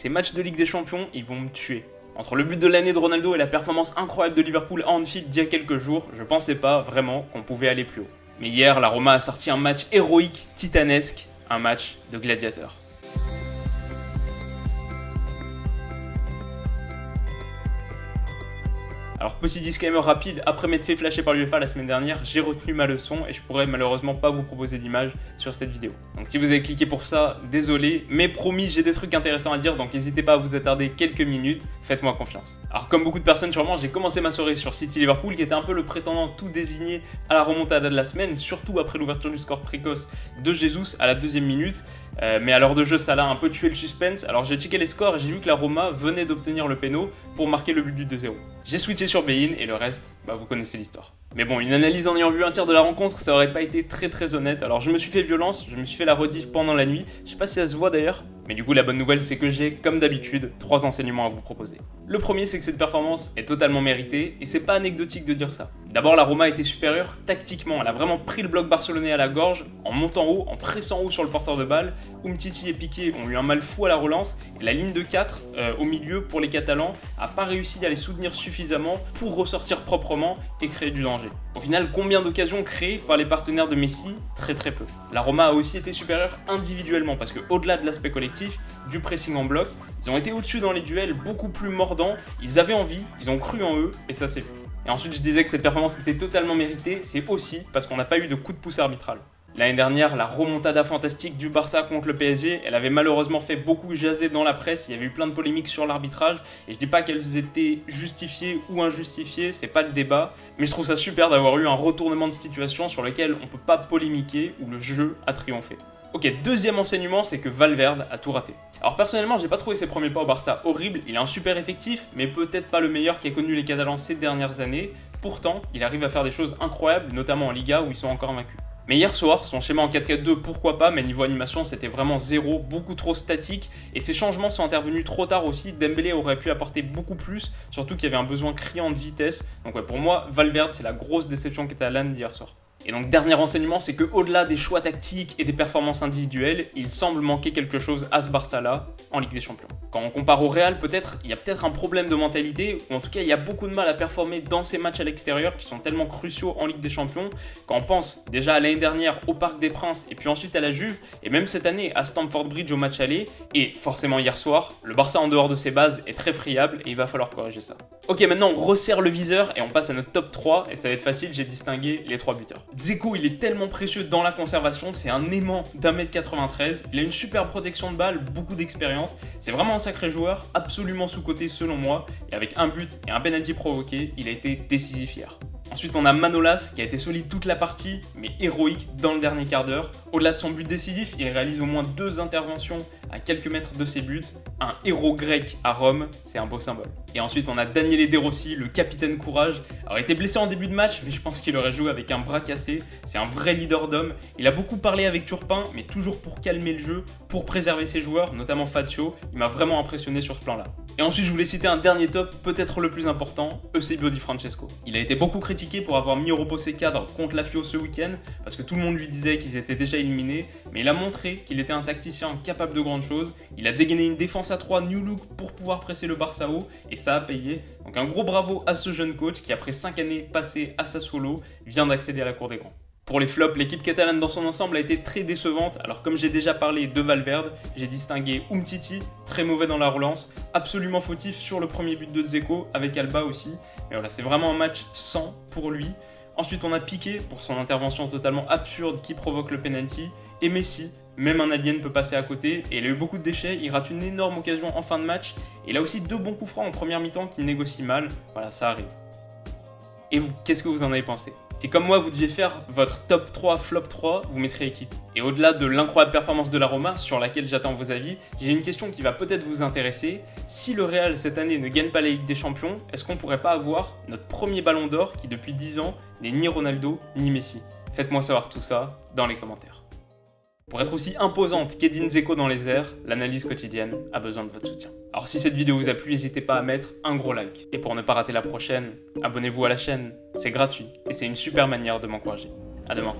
ces matchs de Ligue des Champions, ils vont me tuer. Entre le but de l'année de Ronaldo et la performance incroyable de Liverpool à Anfield d'il y a quelques jours, je pensais pas vraiment qu'on pouvait aller plus haut. Mais hier, la Roma a sorti un match héroïque, titanesque, un match de gladiateur. Alors petit disclaimer rapide, après m'être fait flasher par l'UEFA la semaine dernière, j'ai retenu ma leçon et je pourrais malheureusement pas vous proposer d'image sur cette vidéo. Donc si vous avez cliqué pour ça, désolé, mais promis j'ai des trucs intéressants à dire, donc n'hésitez pas à vous attarder quelques minutes, faites-moi confiance. Alors comme beaucoup de personnes sûrement, j'ai commencé ma soirée sur City Liverpool qui était un peu le prétendant tout désigné à la remontada de la semaine, surtout après l'ouverture du score précoce de Jesus à la deuxième minute. Mais à l'heure de jeu, ça l'a un peu tué le suspense. Alors j'ai checké les scores et j'ai vu que la Roma venait d'obtenir le péno pour marquer le but du 2-0. J'ai switché sur Bein et le reste, vous connaissez l'histoire. Mais bon, une analyse en ayant vu un tiers de la rencontre, ça aurait pas été très honnête. Alors je me suis fait violence, je me suis fait la rediff pendant la nuit. Je sais pas si ça se voit d'ailleurs. Mais du coup, la bonne nouvelle, c'est que j'ai, comme d'habitude, 3 enseignements à vous proposer. Le premier, c'est que cette performance est totalement méritée, et c'est pas anecdotique de dire ça. D'abord, la Roma était supérieure tactiquement, elle a vraiment pris le bloc barcelonais à la gorge, en montant haut, en pressant haut sur le porteur de balle. Umtiti et Piqué ont eu un mal fou à la relance, et la ligne de 4, au milieu, pour les Catalans, a pas réussi à les soutenir suffisamment pour ressortir proprement et créer du danger. Au final, combien d'occasions créées par les partenaires de Messi? Très peu. La Roma a aussi été supérieure individuellement, parce que au-delà de l'aspect collectif, du pressing en bloc, ils ont été au-dessus dans les duels, beaucoup plus mordants, ils avaient envie, ils ont cru en eux, et ça c'est vu. Et ensuite je disais que cette performance était totalement méritée, c'est aussi parce qu'on n'a pas eu de coup de pouce arbitral. L'année dernière, la remontada fantastique du Barça contre le PSG, elle avait malheureusement fait beaucoup jaser dans la presse, il y avait eu plein de polémiques sur l'arbitrage, et je dis pas qu'elles étaient justifiées ou injustifiées, c'est pas le débat, mais je trouve ça super d'avoir eu un retournement de situation sur lequel on peut pas polémiquer, où le jeu a triomphé. Ok, deuxième enseignement, c'est que Valverde a tout raté. Alors personnellement, j'ai pas trouvé ses premiers pas au Barça horribles, il a un super effectif, mais peut-être pas le meilleur qui a connu les Catalans ces dernières années. Pourtant, il arrive à faire des choses incroyables, notamment en Liga où ils sont encore vaincus. Mais hier soir, son schéma en 4-4-2, pourquoi pas, mais niveau animation, c'était vraiment zéro, beaucoup trop statique, et ces changements sont intervenus trop tard aussi. Dembélé aurait pu apporter beaucoup plus, surtout qu'il y avait un besoin criant de vitesse. Donc ouais, pour moi, Valverde, c'est la grosse déception catalane d'hier soir. Et donc dernier renseignement, c'est qu'au-delà des choix tactiques et des performances individuelles, il semble manquer quelque chose à ce Barça-là en Ligue des Champions. Quand on compare au Real, il y a peut-être un problème de mentalité, ou en tout cas il y a beaucoup de mal à performer dans ces matchs à l'extérieur qui sont tellement cruciaux en Ligue des Champions. Quand on pense déjà à l'année dernière au Parc des Princes et puis ensuite à la Juve, et même cette année à Stamford Bridge au match aller, et forcément hier soir, le Barça en dehors de ses bases est très friable et il va falloir corriger ça. Ok, maintenant on resserre le viseur et on passe à notre top 3, et ça va être facile, j'ai distingué les 3 buteurs. Dzeko, il est tellement précieux dans la conservation, c'est un aimant d'1m93, il a une super protection de balle, beaucoup d'expérience, c'est vraiment un sacré joueur, absolument sous-coté selon moi, et avec un but et un penalty provoqué, il a été décisif hier. Ensuite, on a Manolas qui a été solide toute la partie, mais héroïque dans le dernier quart d'heure. Au-delà de son but décisif, il réalise au moins 2 interventions à quelques mètres de ses buts. Un héros grec à Rome, c'est un beau symbole. Et ensuite, on a Daniele De Rossi, le capitaine courage. Alors, il était blessé en début de match, mais je pense qu'il aurait joué avec un bras cassé. C'est un vrai leader d'homme. Il a beaucoup parlé avec Turpin, mais toujours pour calmer le jeu, pour préserver ses joueurs, notamment Fazio. Il m'a vraiment impressionné sur ce plan-là. Et ensuite, je voulais citer un dernier top, peut-être le plus important, Eusebio Di Francesco. Il a été beaucoup critiqué pour avoir mis au repos ses cadres contre la FIO ce week-end, parce que tout le monde lui disait qu'ils étaient déjà éliminés, mais il a montré qu'il était un tacticien capable de grandes choses. Il a dégainé une défense à 3 new look pour pouvoir presser le Barça haut, et ça a payé. Donc un gros bravo à ce jeune coach qui, après 5 années passées à Sassuolo, vient d'accéder à la cour des grands. Pour les flops, l'équipe catalane dans son ensemble a été très décevante. Alors comme j'ai déjà parlé de Valverde, j'ai distingué Umtiti, très mauvais dans la relance, absolument fautif sur le premier but de Dzeko, avec Alba aussi. Mais voilà, c'est vraiment un match sans pour lui. Ensuite, on a Piqué pour son intervention totalement absurde qui provoque le penalty. Et Messi, même un alien peut passer à côté. Et il a eu beaucoup de déchets, il rate une énorme occasion en fin de match. Et il a aussi 2 bons coups francs en première mi-temps qu'il négocie mal. Voilà, ça arrive. Et vous, qu'est-ce que vous en avez pensé ? Si comme moi vous deviez faire votre top 3, flop 3, vous mettrez équipe. Et au-delà de l'incroyable performance de la Roma, sur laquelle j'attends vos avis, j'ai une question qui va peut-être vous intéresser. Si le Real cette année ne gagne pas la Ligue des Champions, est-ce qu'on pourrait pas avoir notre premier ballon d'or qui depuis 10 ans n'est ni Ronaldo ni Messi? Faites-moi savoir tout ça dans les commentaires. Pour être aussi imposante qu'Edin Dzeko dans les airs, l'analyse quotidienne a besoin de votre soutien. Alors si cette vidéo vous a plu, n'hésitez pas à mettre un gros like. Et pour ne pas rater la prochaine, abonnez-vous à la chaîne, c'est gratuit et c'est une super manière de m'encourager. À demain.